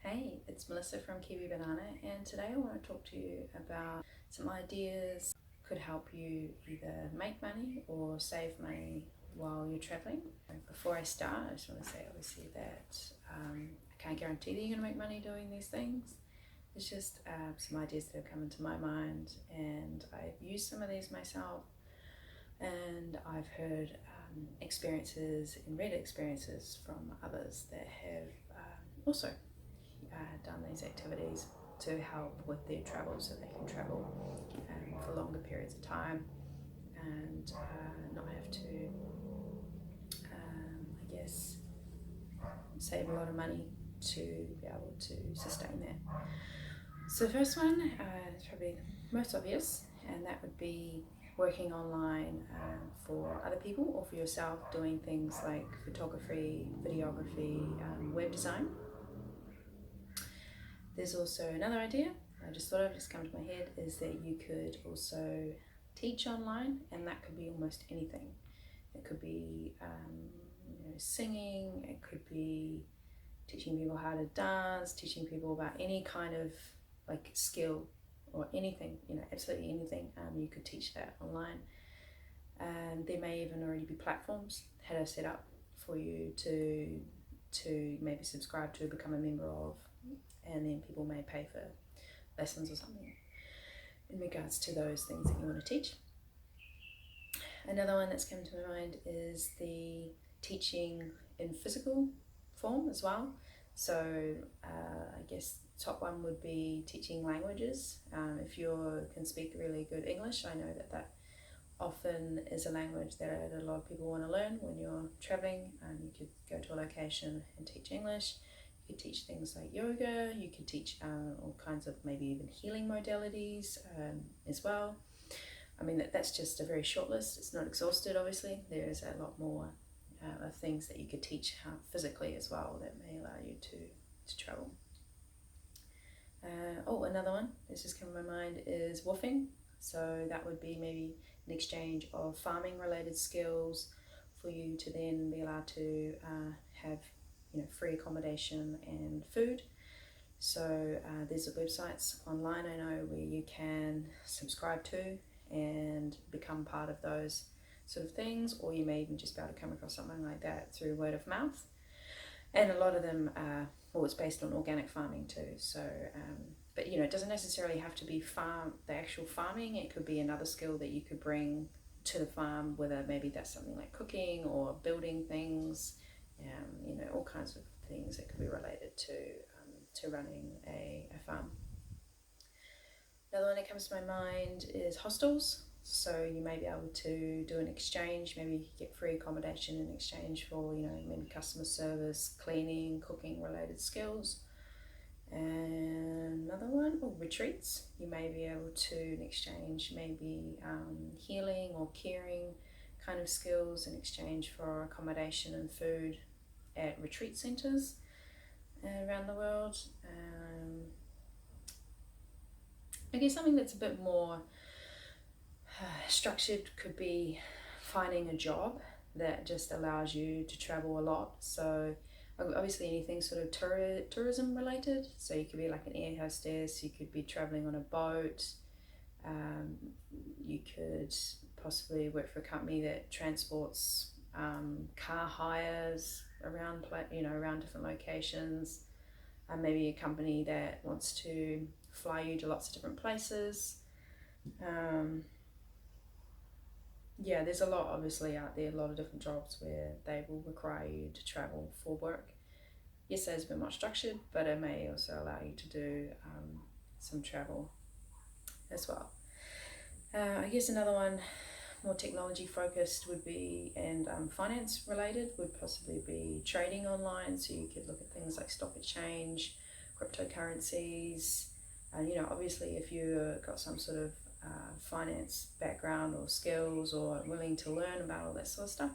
Hey, it's Melissa from Kiwi Banana, and today I want to talk to you about some ideas that could help you either make money or save money while you're traveling. Before I start, I just want to say obviously that I can't guarantee that you're going to make money doing these things. It's just some ideas that have come into my mind, and I've used some of these myself, and I've heard experiences and read experiences from others that have also done these activities to help with their travel so they can travel for longer periods of time and not have to, I guess, save a lot of money to be able to sustain that. So the first one is probably most obvious, and that would be working online for other people or for yourself, doing things like photography, videography, web design. There's also another idea I just thought of, just come to my head, is that you could also teach online, and that could be almost anything. It could be singing, it could be teaching people how to dance, teaching people about any kind of like skill or anything, absolutely anything. You could teach that online. And there may even already be platforms that are set up for you to maybe subscribe to, become a member of, and then people may pay for lessons or something in regards to those things that you want to teach. Another one that's come to my mind is the teaching in physical form as well. So I guess top one would be teaching languages. If you can speak really good English, I know that often is a language that a lot of people want to learn when you're traveling. You could go to a location and teach English. You could teach things like yoga. You could teach all kinds of maybe even healing modalities as well. I mean, that's just a very short list. It's not exhausted, obviously. There is a lot more of things that you could teach physically as well that may allow you to travel. Another one that's just come to my mind is woofing. So that would be maybe an exchange of farming related skills for you to then be allowed to have free accommodation and food. So there's websites online, I know, where you can subscribe to and become part of those sort of things, or you may even just be able to come across something like that through word of mouth. And a lot of them it's based on organic farming too. So but it doesn't necessarily have to be the actual farming. It could be another skill that you could bring to the farm, whether maybe that's something like cooking or building things, all kinds of things that could be related to running a farm. Another one that comes to my mind is hostels. So you may be able to do an exchange, maybe get free accommodation in exchange for, maybe customer service, cleaning, cooking related skills. And another one, retreats. You may be able to, in exchange, maybe healing or caring kind of skills in exchange for accommodation and food at retreat centres around the world. I guess something that's a bit more structured could be finding a job that just allows you to travel a lot. So obviously anything sort of tourism related. So you could be like an air hostess, you could be traveling on a boat, you could possibly work for a company that transports car hires around different locations. Maybe a company that wants to fly you to lots of different places. There's a lot obviously out there, a lot of different jobs where they will require you to travel for work. Yes, there's a bit more structured, but it may also allow you to do some travel as well. I guess another one, more technology focused, would be, and finance related, would possibly be trading online. So you could look at things like stock exchange, cryptocurrencies. Obviously if you've got some sort of finance background or skills or willing to learn about all that sort of stuff,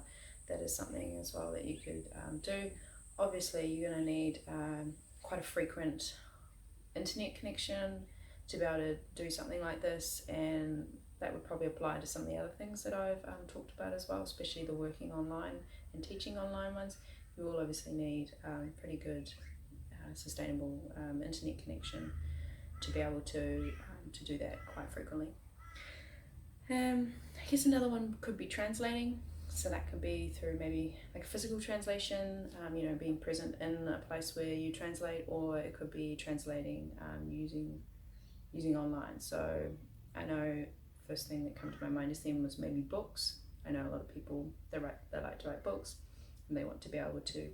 that is something as well that you could do. Obviously you're going to need quite a frequent internet connection to be able to do something like this, and that would probably apply to some of the other things that I've talked about as well, especially the working online and teaching online ones. You will obviously need pretty good sustainable internet connection to be able to do that quite frequently. I guess another one could be translating. So that could be through maybe like a physical translation, being present in a place where you translate, or it could be translating using online. So I know first thing that comes to my mind is then was maybe books. I know a lot of people they like to write books, and they want to be able to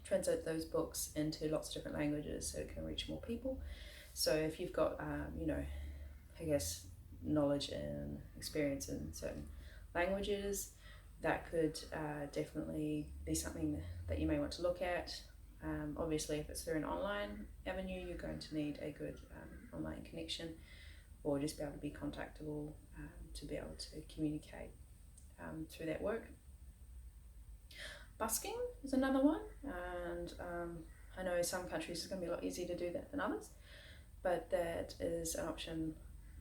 translate those books into lots of different languages so it can reach more people. So if you've got I guess knowledge and experience in certain languages, that could definitely be something that you may want to look at. Obviously, if it's through an online avenue, you're going to need a good online connection, or just be able to be contactable to be able to communicate through that work. Busking is another one, and I know some countries it's going to be a lot easier to do that than others, but that is an option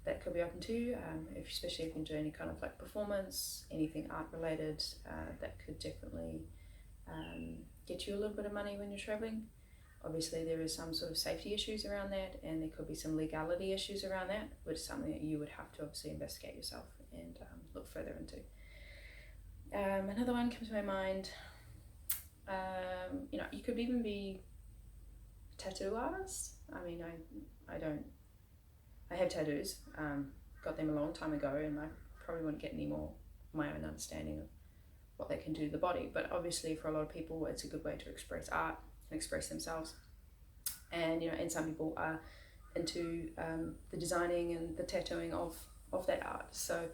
that could be open to you, especially if you do any kind of like performance, anything art related, that could definitely get you a little bit of money when you're traveling. Obviously there is some sort of safety issues around that, and there could be some legality issues around that, which is something that you would have to obviously investigate yourself and look further into. Another one comes to my mind, you could even be a tattoo artist. I mean, I have tattoos, got them a long time ago, and I probably wouldn't get any more my own understanding of what they can do to the body. But obviously for a lot of people it's a good way to express art and express themselves. And and some people are into the designing and the tattooing of that art. So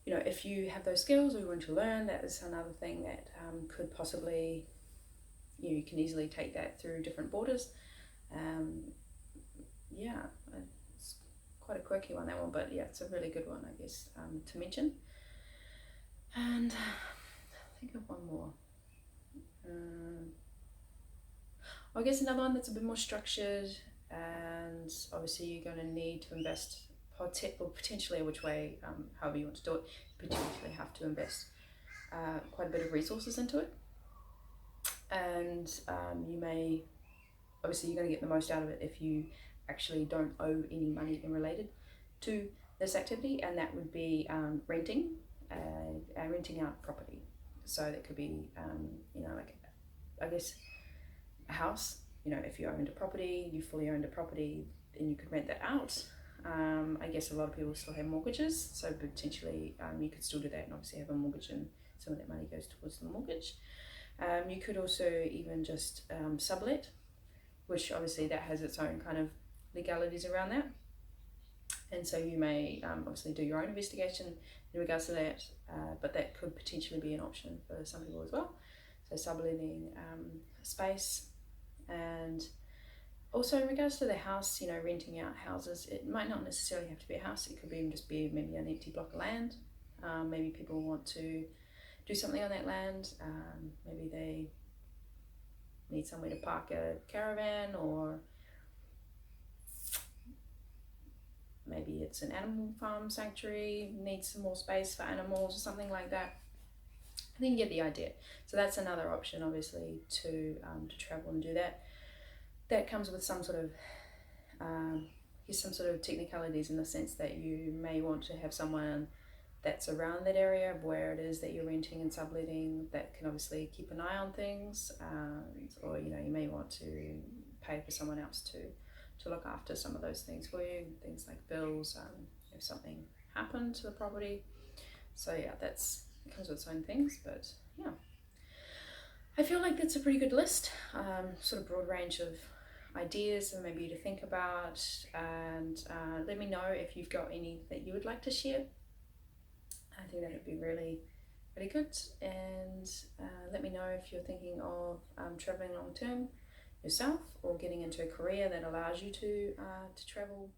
if you have those skills or you want to learn, that is another thing that could possibly, you can easily take that through different borders. It's quite a quirky one, that one, but yeah, it's a really good one, I guess, to mention. And think of one more. I guess another one that's a bit more structured, and obviously you're going to need to invest potentially, which way, however you want to do it, potentially have to invest quite a bit of resources into it. And obviously you're going to get the most out of it if you actually don't owe any money in related to this activity, and that would be renting out property. So that could be like, I guess, a house. If you owned a property, you fully owned a property, then you could rent that out. I guess a lot of people still have mortgages, so potentially you could still do that and obviously have a mortgage, and some of that money goes towards the mortgage. You could also even just sublet, which obviously that has its own kind of legalities around that. And so you may obviously do your own investigation in regards to that, but that could potentially be an option for some people as well. So subletting space. And also in regards to the house, renting out houses, it might not necessarily have to be a house. It could even just be maybe an empty block of land. Maybe people want to do something on that land. Maybe they need somewhere to park a caravan, or maybe it's an animal farm sanctuary, needs some more space for animals or something like that. I think you get the idea. So that's another option, obviously, to travel and do that. That comes with some sort of technicalities, in the sense that you may want to have someone that's around that area of where it is that you're renting and subletting, that can obviously keep an eye on things, or you may want to pay for someone else to look after some of those things for you, things like bills, if something happened to the property. So yeah, it comes with its own things, but yeah, I feel like that's a pretty good list, sort of broad range of ideas and maybe to think about. And let me know if you've got any that you would like to share. I think that would be really, really good. And let me know if you're thinking of traveling long term yourself, or getting into a career that allows you to travel